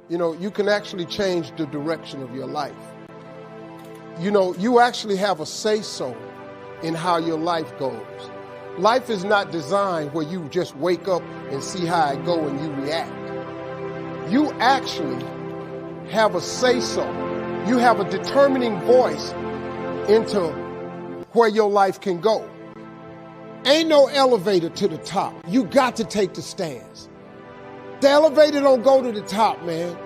You know, you can actually change the direction of your life. You know, you actually have a say-so in how your life goes. Life is not designed where you just wake up and see how it go and you react. You actually have a say-so. You have a determining voice into where your life can go. Ain't no elevator to the top. You got to take the stairs. The elevator don't go to the top, man.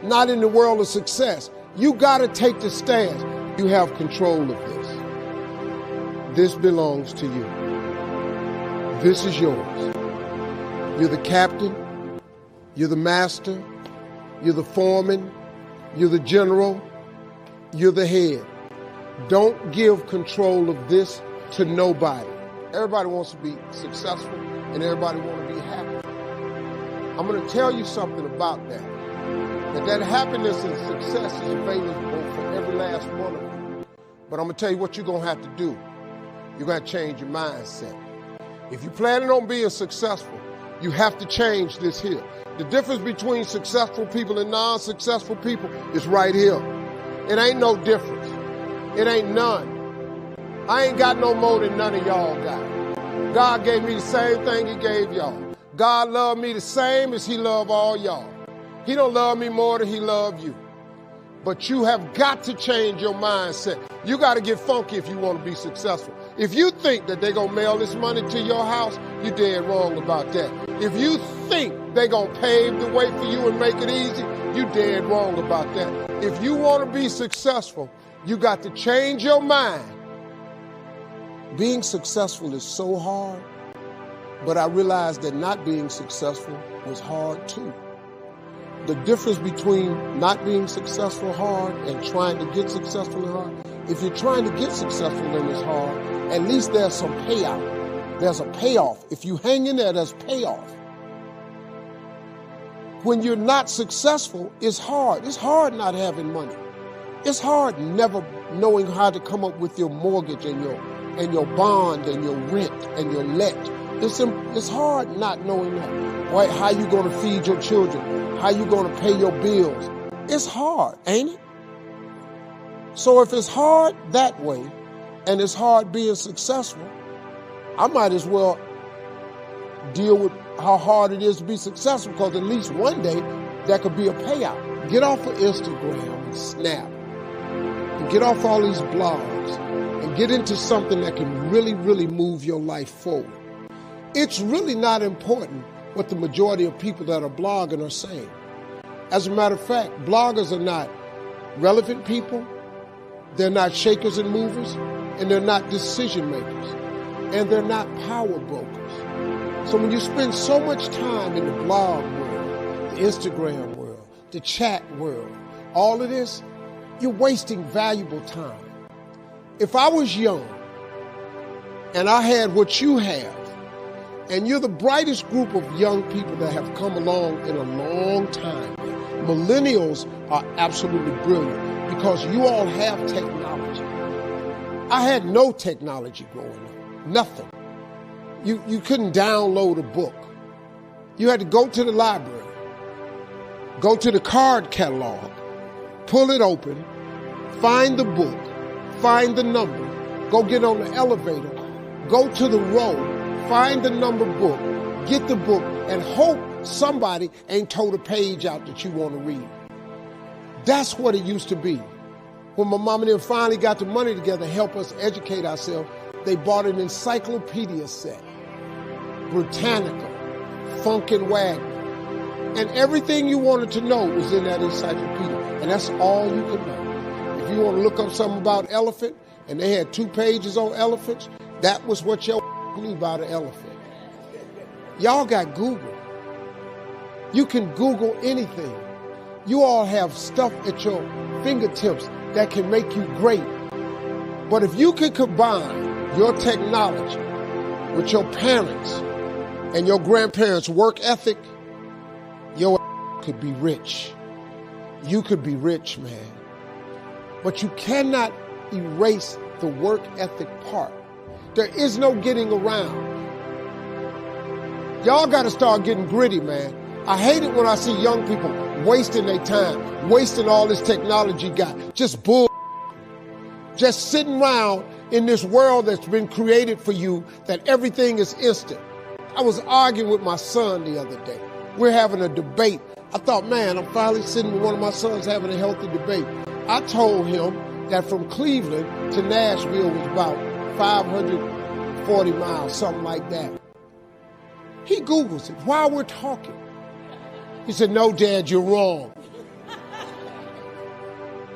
Not in the world of success. You got to take the stairs. You have control of this. This belongs to you. This is yours. You're the captain. You're the master. You're the foreman. You're the general. You're the head. Don't give control of this to nobody. Everybody wants to be successful and everybody wants to be happy. I'm going to tell you something about that. That happiness and success is available for every last one of you. But I'm going to tell you what you're going to have to do. You're going to change your mindset. If you're planning on being successful, you have to change this here. The difference between successful people and non-successful people is right here. It ain't no difference. It ain't none. I ain't got no more than none of y'all got. God gave me the same thing he gave y'all. God loved me the same as he loved all y'all. He don't love me more than he loved you. But you have got to change your mindset. You got to get funky if you want to be successful. If you think that they're going to mail this money to your house, you're dead wrong about that. If you think they're going to pave the way for you and make it easy, you're dead wrong about that. If you want to be successful, you got to change your mind. Being successful is so hard, but I realized that not being successful was hard too. The difference between not being successful hard and trying to get successful hard, if you're trying to get successful and it's hard, at least there's some payout. There's a payoff. If you hang in there, there's payoff. When you're not successful, it's hard. It's hard not having money. It's hard never knowing how to come up with your mortgage and your bond and your rent and your let. It's hard not knowing that. Right? How you going to feed your children? How you going to pay your bills? It's hard, ain't it? So if it's hard that way and it's hard being successful, I might as well deal with how hard it is to be successful, because at least one day that could be a payout. Get off of Instagram and Snap and get off all these blogs and get into something that can really, really move your life forward. It's really not important what the majority of people that are blogging are saying. As a matter of fact, bloggers are not relevant people, they're not shakers and movers, and they're not decision makers, and they're not power brokers. So when you spend so much time in the blog world, the Instagram world, the chat world, all of this, you're wasting valuable time. If I was young and I had what you have, and you're the brightest group of young people that have come along in a long time, millennials are absolutely brilliant because you all have technology. I had no technology growing up, nothing. You couldn't download a book. You had to go to the library, go to the card catalog, pull it open, find the book, find the number, go get on the elevator, go to the row, find the number book, get the book, and hope somebody ain't told a page out that you want to read. That's what it used to be. When my mom and them finally got the money together to help us educate ourselves, they bought an encyclopedia set, Britannica, Funk and Wagner, and everything you wanted to know was in that encyclopedia, and that's all you could know. If you want to look up something about elephant, and they had 2 pages on elephants, that was what your knew about an elephant. Y'all got Google. You can Google anything. You all have stuff at your fingertips that can make you great. But if you could combine your technology with your parents and your grandparents' work ethic, your could be rich. You could be rich, man. But you cannot erase the work ethic part. There is no getting around. Y'all got to start getting gritty, man. I hate it when I see young people wasting their time, wasting all this technology got, just bull, just sitting around in this world that's been created for you, that everything is instant. I was arguing with my son the other day. We're having a debate. I thought, man, I'm finally sitting with one of my sons having a healthy debate. I told him that from Cleveland to Nashville was about 540 miles, something like that. He Googles it while we're talking. He said, no, Dad, you're wrong.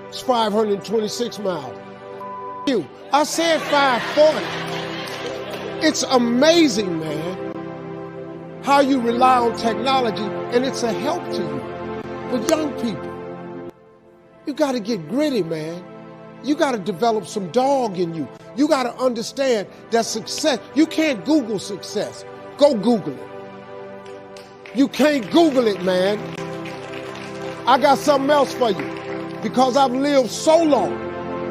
It's 526 miles. I said 540. It's amazing, man, how you rely on technology and it's a help to you. But young people, you got to get gritty, man. You got to develop some dog in you. You got to understand that success, you can't Google success. Go Google it. You can't Google it, man. I got something else for you. Because I've lived so long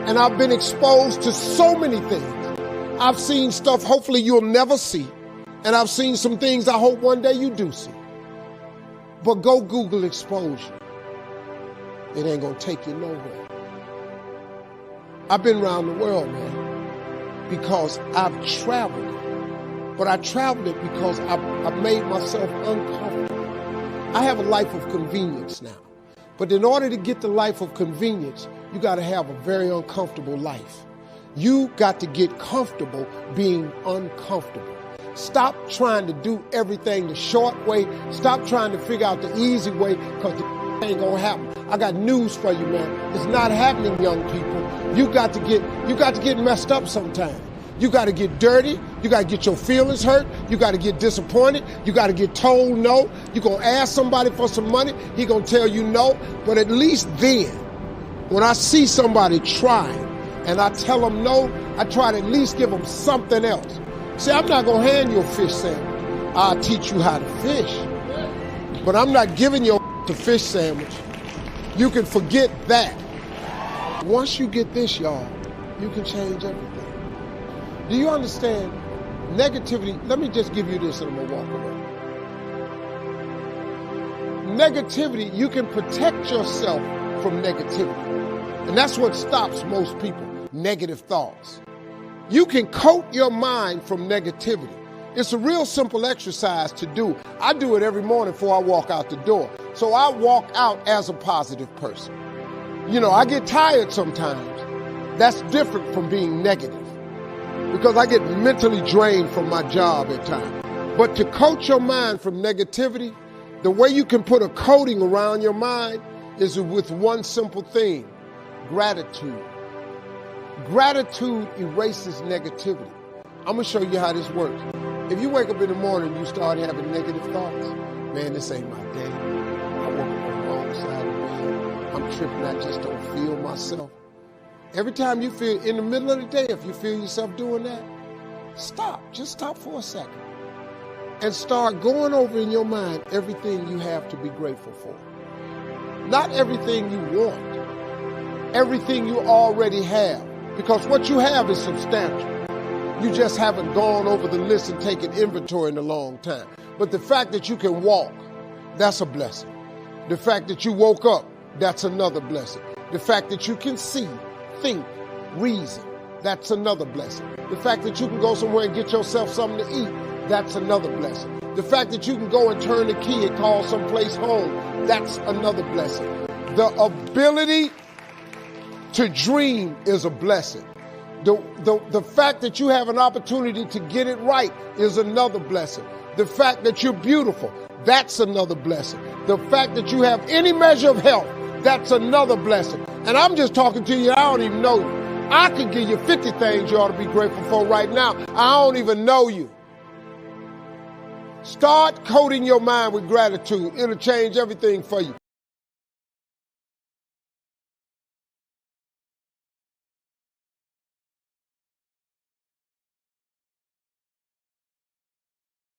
and I've been exposed to so many things. I've seen stuff hopefully you'll never see. And I've seen some things I hope one day you do see. But go Google exposure. It ain't gonna take you nowhere. I've been around the world, man, because I've traveled it. But I traveled it because I've made myself uncomfortable. I have a life of convenience now. But in order to get the life of convenience, you got to have a very uncomfortable life. You got to get comfortable being uncomfortable. Stop trying to do everything the short way. Stop trying to figure out the easy way, because the ain't gonna happen. I got news for you, man. It's not happening, young people. You got to get messed up sometime. You got to get dirty. You got to get your feelings hurt. You got to get disappointed. You got to get told no. You're going to ask somebody for some money. He going to tell you no. But at least then, when I see somebody trying and I tell them no, I try to at least give them something else. See, I'm not going to hand you a fish sandwich. I'll teach you how to fish. But I'm not giving you a fish sandwich. You can forget that. Once you get this, y'all, you can change everything. Do you understand? Negativity, let me just give you this and I'm gonna walk away. Negativity, you can protect yourself from negativity. And that's what stops most people, negative thoughts. You can coat your mind from negativity. It's a real simple exercise to do. I do it every morning before I walk out the door. So I walk out as a positive person. You know, I get tired sometimes. That's different from being negative, because I get mentally drained from my job at times. But to coat your mind from negativity, the way you can put a coating around your mind is with one simple thing: gratitude. Gratitude erases negativity. I'm gonna show you how this works. If you wake up in the morning and you start having negative thoughts, man, this ain't my day. I woke up on the wrong side of the bed. I'm tripping, I just don't feel myself. Every time you feel, in the middle of the day, if you feel yourself doing that, stop. Just stop for a second. And start going over in your mind everything you have to be grateful for. Not everything you want. Everything you already have. Because what you have is substantial. You just haven't gone over the list and taken inventory in a long time. But the fact that you can walk, that's a blessing. The fact that you woke up, that's another blessing. The fact that you can see, think, reason, that's another blessing. The fact that you can go somewhere and get yourself something to eat, that's another blessing. The fact that you can go and turn the key and call someplace home, that's another blessing. The ability to dream is a blessing. The fact that you have an opportunity to get it right is another blessing. The fact that you're beautiful, that's another blessing. The fact that you have any measure of health, that's another blessing. And I'm just talking to you, I don't even know you. I could give you 50 things you ought to be grateful for right now. I don't even know you. Start coating your mind with gratitude. It'll change everything for you.